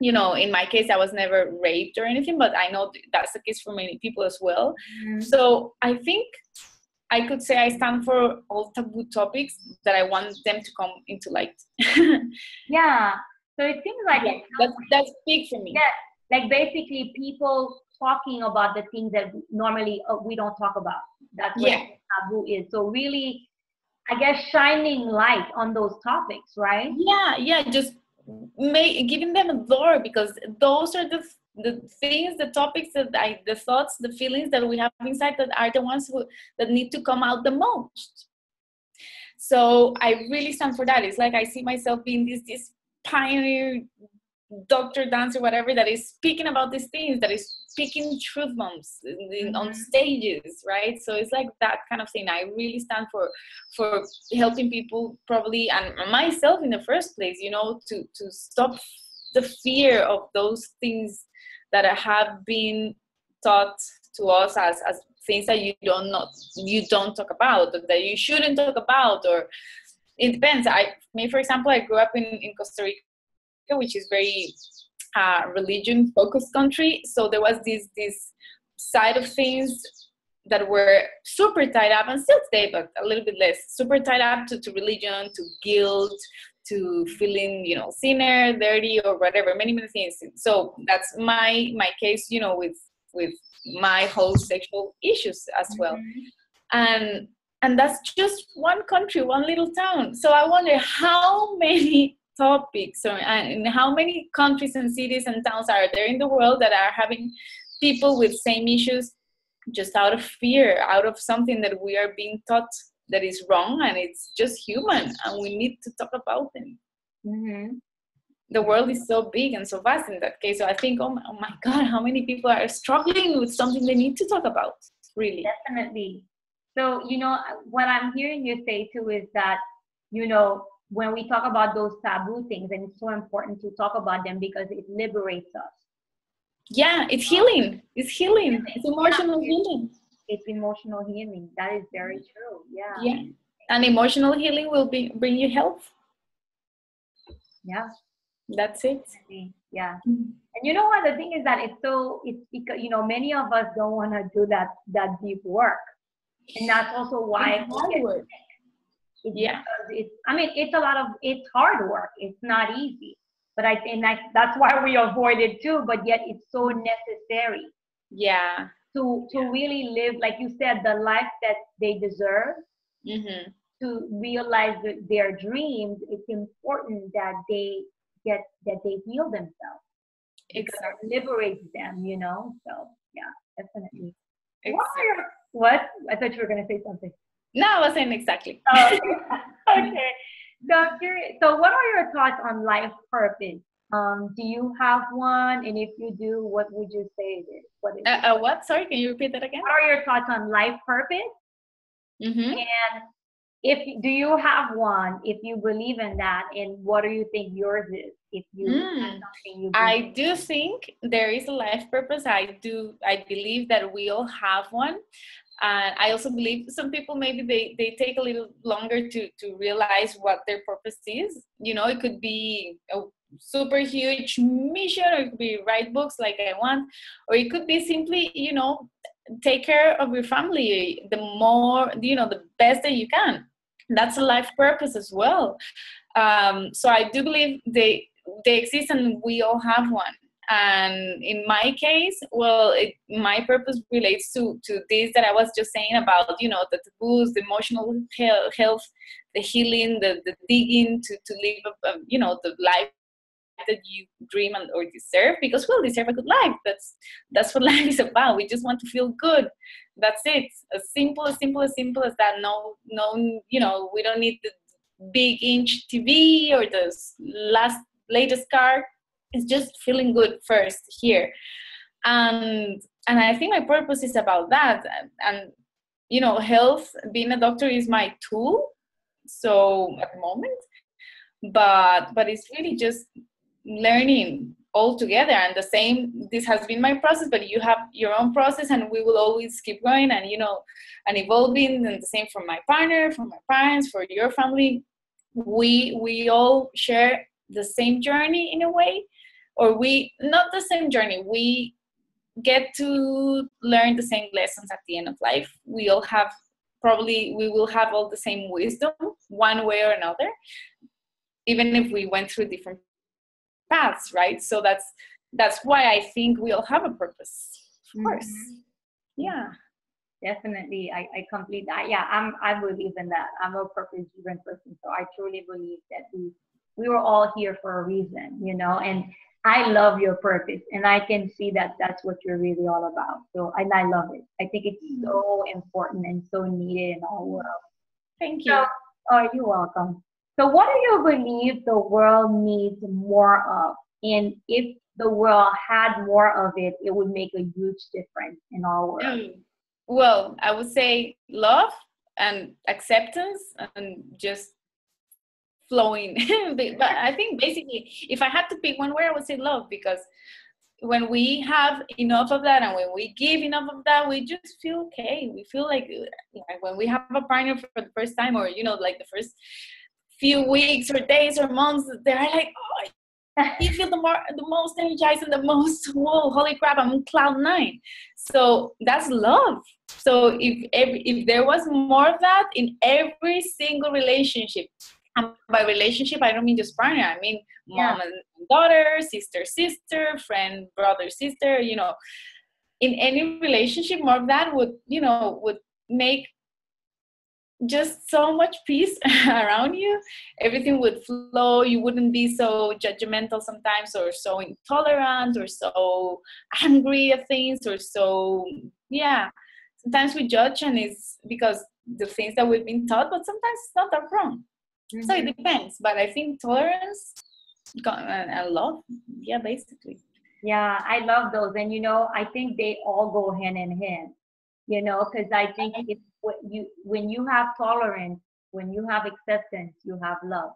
in my case, I was never raped or anything, but I know that's the case for many people as well. So I think I could say I stand for all taboo topics that I want them to come into light. Yeah. So it seems like that's big for me. Yeah, like basically people talking about the things that normally we don't talk about. That's what taboo is. So really, I guess, shining light on those topics, right? Yeah, just giving them a door, because those are the things, the topics the thoughts, the feelings that we have inside, that are the ones that need to come out the most. So I really stand for that. It's like I see myself being this pioneer doctor, dancer, whatever, that is speaking about these things, that is speaking truth bombs on stages, right? So it's like that kind of thing. I really stand for helping people, probably, and myself in the first place, to stop the fear of those things that have been taught to us as things that you don't talk about, or that you shouldn't talk about. Or it depends. For example, I grew up in Costa Rica, which is very religion focused country. So there was this side of things that were super tied up, and still today, but a little bit less, super tied up to religion, to guilt, to feeling, sinner, dirty, or whatever, many things. So that's my case, with my whole sexual issues as well. And that's just one country, one little town. So I wonder how many topics and how many countries and cities and towns are there in the world that are having people with same issues, just out of fear, out of something that we are being taught that is wrong, and it's just human, and we need to talk about them. The world is so big and so vast in that case. So I think, oh my God, how many people are struggling with something they need to talk about, really. Definitely. So, what I'm hearing you say too is that, when we talk about those taboo things, and it's so important to talk about them because it liberates us. Yeah, it's healing. It's healing. It's emotional healing. It's emotional healing. That is very true. Yeah. And emotional healing will bring you health. Yeah. That's it. Yeah. And you know what? The thing is that it's because, many of us don't want to do that deep work. And that's also why it's hard work. It's hard work. It's not easy. But I think that's why we avoid it too. But yet it's so necessary. Yeah. To really live, like you said, the life that they deserve. To realize their dreams, it's important that they heal themselves. Exactly. It liberates them, So yeah, definitely. Exactly. What? I thought you were going to say something. No, I wasn't exactly. Okay. Okay. So I'm curious. So what are your thoughts on life purpose? Do you have one? And if you do, what would you say it is? What is it? What? Sorry, can you repeat that again? What are your thoughts on life purpose? And do you have one? If you believe in that, and what do you think yours is? If you have something you believe I do think there is a life purpose. I believe that we all have one. And I also believe some people, maybe they take a little longer to realize what their purpose is. It could be a super huge mission, or it could be write books like I want, or it could be simply, take care of your family the more, the best that you can. That's a life purpose as well. So I do believe they exist, and we all have one. And in my case, my purpose relates to this that I was just saying about, the taboos, the emotional health, the healing, the digging to live, the life that you dream or deserve, because we all deserve a good life. That's what life is about. We just want to feel good. That's it. As simple as that. No, we don't need the big inch TV or the latest car. It's just feeling good first here. And I think my purpose is about that. And health, being a doctor is my tool, so at the moment, but it's really just learning all together. And the same, this has been my process, but you have your own process, and we will always keep going and and evolving. And the same for my partner, for my parents, for your family. We all share the same journey in a way, or we not the same journey. We get to learn the same lessons at the end of life. We will have all the same wisdom one way or another, even if we went through different paths, right? So that's why I think we all have a purpose, of course. Yeah, definitely. I complete that. Yeah, I believe in that. I'm a purpose driven person, so I truly believe that we were all here for a reason, and I love your purpose, and I can see that that's what you're really all about. So, and I love it. I think it's so important and so needed in our world. Thank you. So, oh, you're welcome. So, what do you believe the world needs more of? And if the world had more of it, it would make a huge difference in our world. Well, I would say love and acceptance and just flowing. But I think basically, if I had to pick one word, I would say love, because when we have enough of that and when we give enough of that, we just feel okay. We feel like when we have a partner for the first time, or like the first few weeks or days or months, they're like, oh, you feel the most energized and the most, whoa, holy crap, I'm on cloud 9. So that's love. So if there was more of that in every single relationship, and by relationship, I don't mean just partner. I mean mom and daughter, sister, friend, brother, sister. In any relationship, more of that would make just so much peace around you. Everything would flow. You wouldn't be so judgmental sometimes, or so intolerant, or so angry at things, or so sometimes we judge, and it's because the things that we've been taught, but sometimes it's not that wrong. So it depends, but I think tolerance and love, basically. Yeah, I love those, and I think they all go hand in hand. Because I think when you have tolerance, when you have acceptance, you have love.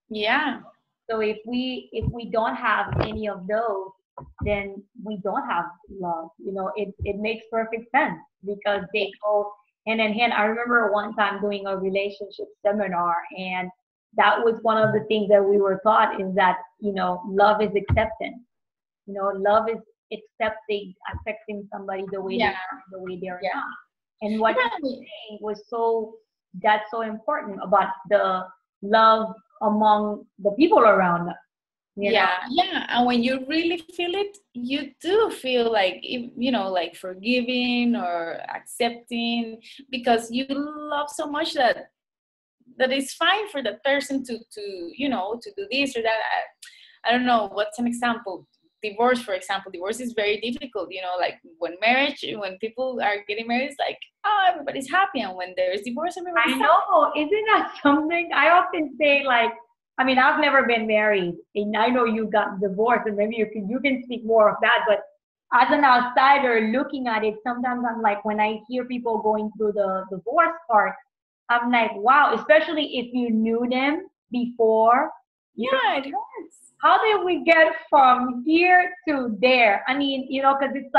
Yeah. So if we don't have any of those, then we don't have love. It makes perfect sense because they go hand in hand. I remember one time doing a relationship seminar, and that was one of the things that we were taught is that love is acceptance. Love is accepting somebody the way they are, the way they're not. And what you were saying was that's so important about the love among the people around us. And when you really feel it, you do feel like like forgiving or accepting, because you love so much that it's fine for the person to do this or that. I don't know, what's an example? Divorce, for example. Divorce is very difficult, like when people are getting married, it's like, oh, everybody's happy, and when there's divorce, everybody's happy. I know, isn't that something? I often say, like, I mean, I've never been married, and I know you got divorced, and maybe you can speak more of that, but as an outsider looking at it, sometimes I'm like, when I hear people going through the divorce part, I'm like, wow, especially if you knew them before. Yeah, it hurts. How did we get from here to there? I mean, because it's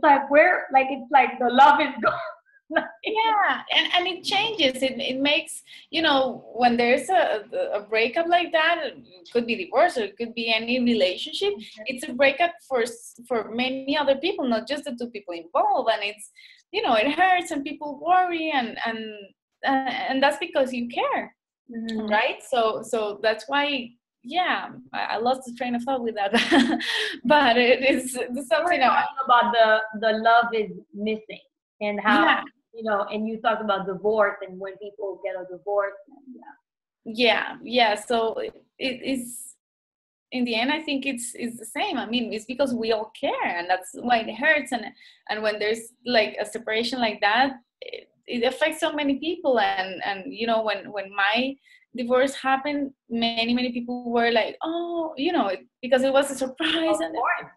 like we're like, it's like the love is gone. And it changes. It makes, when there's a breakup like that, it could be divorce or it could be any relationship. It's a breakup for many other people, not just the two people involved. And it's, it hurts and people worry, and that's because you care, right? So that's why. I lost the train of thought with that, but it is something about the love is missing, and how and you talk about divorce and when people get a divorce. So it is in the end, I think it's the same. I mean, it's because we all care, and that's why it hurts. And when there's like a separation like that, it affects so many people. And you know, when my divorce happened, many people were like, oh, you know, because it was a surprise. Of course.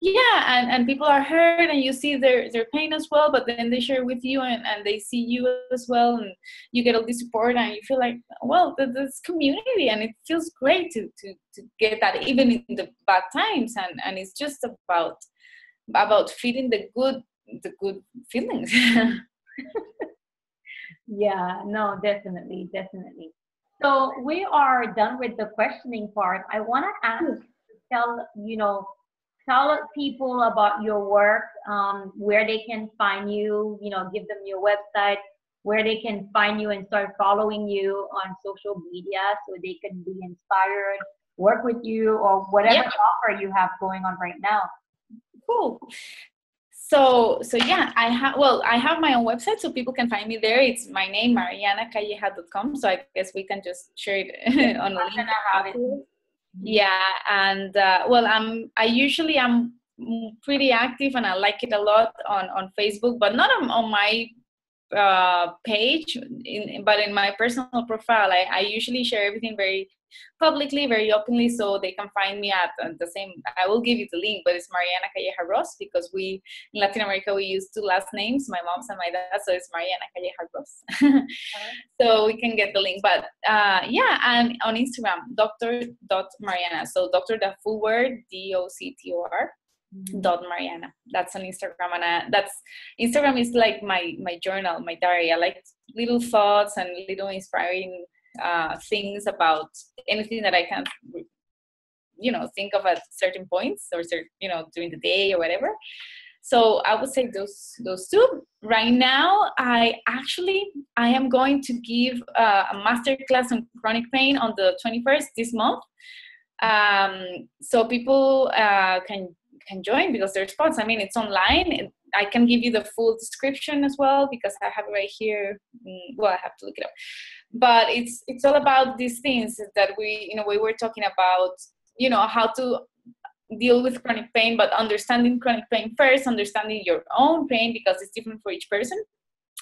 Yeah, and people are hurt, and you see their pain as well, but then they share with you, and they see you as well, and you get all this support, and you feel like, well, that's community, and it feels great to get that even in the bad times, and it's just about feeding the good feelings. Yeah, no, definitely, definitely. So we are done with the questioning part. I want to ask, tell, tell people about your work, where they can find you, give them your website, where they can find you and start following you on social media so they can be inspired, work with you, or whatever Yeah, offer you have going on right now. cool. So yeah, I have my own website, so people can find me there. It's my name, marianacalleja.com. So I guess we can just share it on the I'm link gonna have it. afterwards. Yeah, and well, I usually am pretty active, and I like it a lot on Facebook, but not on my page, but in my personal profile. I usually share everything very publicly, very openly, so they can find me at the same. I will give you the link, but it's Mariana Calleja Ross, because we in Latin America we use two last names, my mom's and my dad, so it's Mariana Calleja Ross. So we can get the link. But yeah, and on Instagram, Dr.Mariana. So doctor, the full word, DOCTOR. .Mariana. That's on Instagram, and that's Instagram is like my journal, my diary. I like little thoughts and little inspiring things about anything that I can, think of at certain points, or during the day or whatever. So I would say those two. Right now, I am going to give a master class on chronic pain on the 21st this month. So people can join, because there's spots. I mean, it's online. I can give you the full description as well, because I have it right here. Well, I have to look it up. But it's all about these things that we were talking about, how to deal with chronic pain, but understanding chronic pain first, understanding your own pain, because it's different for each person.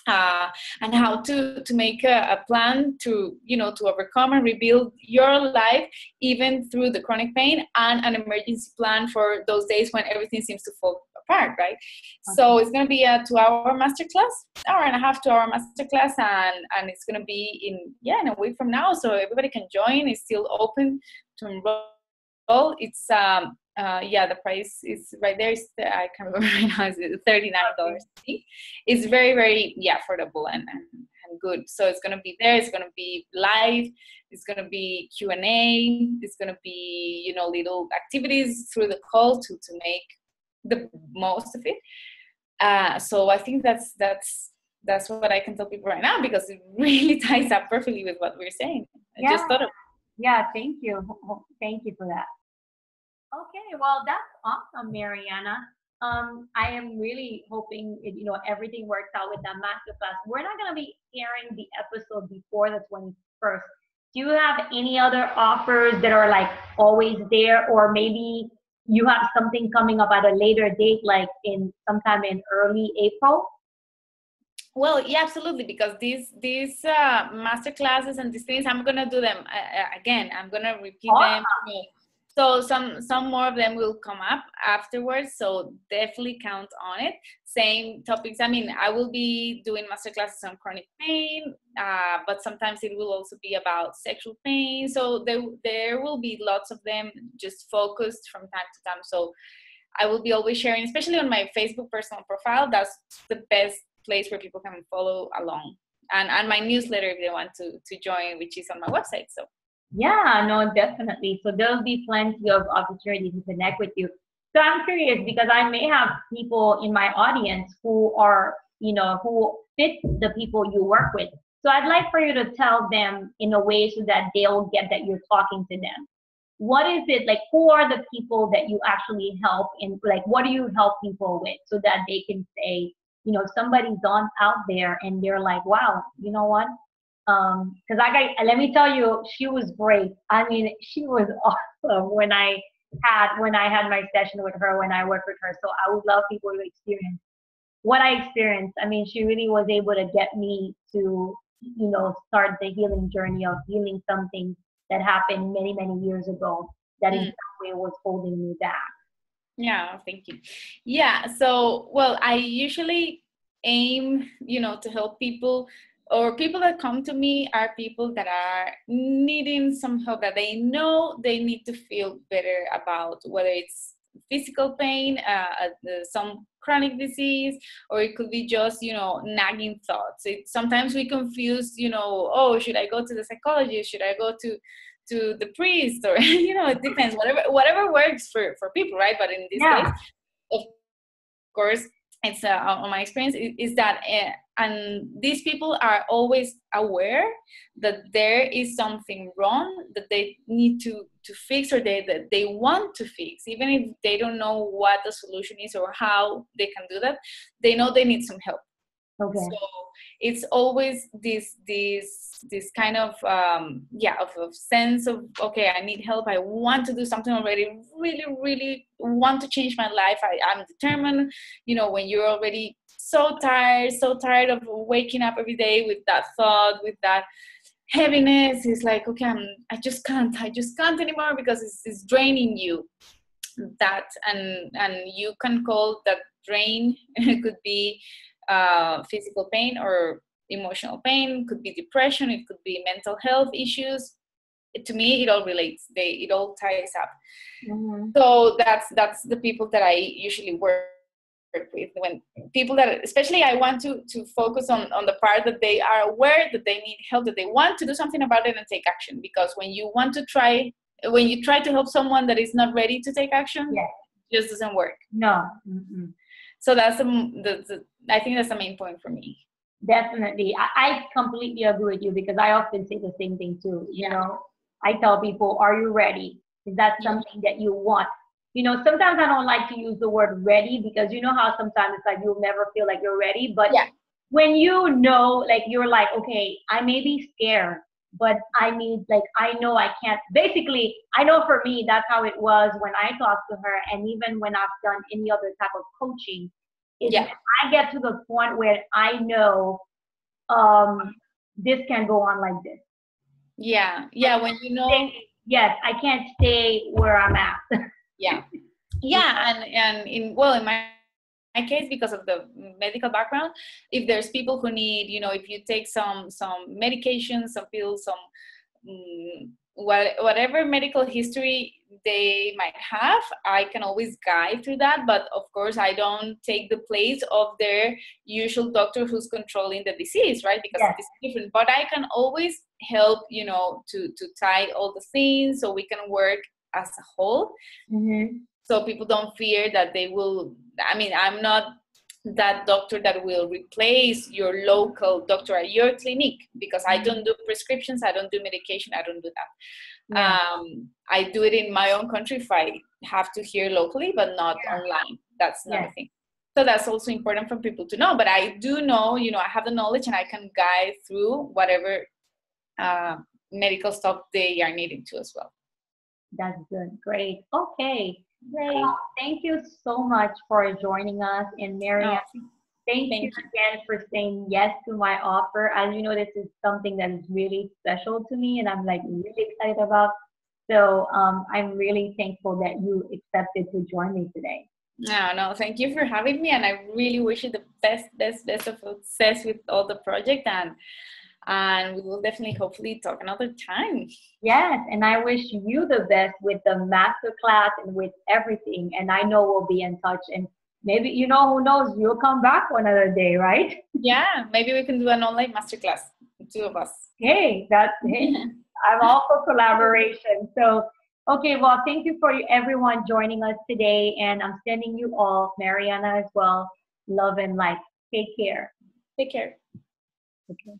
And how to make a plan to overcome and rebuild your life even through the chronic pain, and an emergency plan for those days when everything seems to fall apart, right? Okay. So it's going to be a 2-hour masterclass, hour and a half, 2-hour masterclass, and it's going to be in a week from now, so everybody can join. It's still open to enroll. It's the price is right there. I can't remember right now. It's $39. It's very, very affordable and good. So it's gonna be there. It's gonna be live. It's gonna be Q&A. It's gonna be little activities through the call to make the most of it. So I think that's what I can tell people right now, because it really ties up perfectly with what we're saying. I just thought of. Yeah, thank you. Thank you for that. Okay, well, that's awesome, Mariana. I am really hoping everything works out with that masterclass. We're not going to be airing the episode before the 21st. Do you have any other offers that are like always there, or maybe you have something coming up at a later date, like in sometime in early April? Well, yeah, absolutely. Because these master classes and these things, I'm gonna do them again. I'm gonna repeat them. So some more of them will come up afterwards. So definitely count on it. Same topics. I mean, I will be doing master classes on chronic pain, but sometimes it will also be about sexual pain. So there will be lots of them, just focused from time to time. So I will be always sharing, especially on my Facebook personal profile. That's the best place where people can follow along, and my newsletter if they want to join, which is on my website. So yeah, no, definitely. So there'll be plenty of opportunities to connect with you. So I'm curious, because I may have people in my audience who are who fit the people you work with. So I'd like for you to tell them in a way so that they'll get that you're talking to them. What is it like? Who are the people that you actually help, and like what do you help people with, so that they can say, somebody's out there and they're like, wow, you know what? let me tell you, she was great. I mean, she was awesome when I had my session with her, when I worked with her. So I would love people to experience what I experienced. I mean, she really was able to get me to, start the healing journey of healing something that happened many, many years ago that in some way was holding me back. Yeah, thank you. Yeah, so, well, I usually aim, to help people, or people that come to me are people that are needing some help, that they know they need to feel better about, whether it's physical pain, some chronic disease, or it could be just, nagging thoughts. Sometimes we confuse, oh, should I go to the psychologist? Should I go to the priest? Or it depends, whatever works for people, right? But in this case, of course, it's on my experience is that and these people are always aware that there is something wrong that they need to fix, or that they want to fix, even if they don't know what the solution is or how they can do that. They know they need some help. Okay. So it's always this kind of of sense of, okay, I need help. I want to do something already. Really, really want to change my life. I'm determined. When you're already so tired of waking up every day with that thought, with that heaviness, it's like, okay, I just can't anymore, because it's draining you. That and you can call that drain. It could be physical pain or emotional pain, could be depression, it could be mental health issues. To me, it all relates. It all ties up. Mm-hmm. So that's the people that I usually work with. When people that, especially, I want to focus on the part that they are aware that they need help, that they want to do something about it and take action. Because when you try to help someone that is not ready to take action, it just doesn't work. No. Mm-hmm. So that's I think that's the main point for me. Definitely. I completely agree with you, because I often say the same thing too. I tell people, are you ready? Is that something that you want? Sometimes I don't like to use the word ready, because you know how sometimes it's like you'll never feel like you're ready. But when like you're like, okay, I may be scared, but I know I can't. Basically, I know for me, that's how it was when I talked to her. And even when I've done any other type of coaching, I get to the point where I know this can go on like this. Yeah, when you know. Yes, I can't stay where I'm at. And in my case, because of the medical background, if there's people who need, if you take some medication, some pills, some whatever medical history they might have, I can always guide through that. But of course, I don't take the place of their usual doctor who's controlling the disease, right? Because it's different. But I can always help, to tie all the things, so we can work as a whole. Mm-hmm. So people don't fear that they will. I mean, I'm not that doctor that will replace your local doctor at your clinic, because I don't do prescriptions, I don't do medication, I don't do that. I do it in my own country if I have to here locally, but not online. That's another thing. So that's also important for people to know. But I do know, I have the knowledge, and I can guide through whatever medical stuff they are needing to as well. That's good. Great. Okay. Great. Thank you so much for joining us. And Mariana, thank you again for saying yes to my offer. As you know, this is something that is really special to me, and I'm really excited about. So I'm really thankful that you accepted to join me today. No, thank you for having me, and I really wish you the best of success with all the project, and we will definitely, hopefully, talk another time. Yes, and I wish you the best with the masterclass and with everything. And I know we'll be in touch, and maybe, who knows, you'll come back one other day, right? Yeah, maybe we can do an online masterclass, the two of us. Hey, I'm all for collaboration. So, okay, well, thank you for everyone joining us today, and I'm sending you all, Mariana as well, love and light. Take care. Take care. Okay.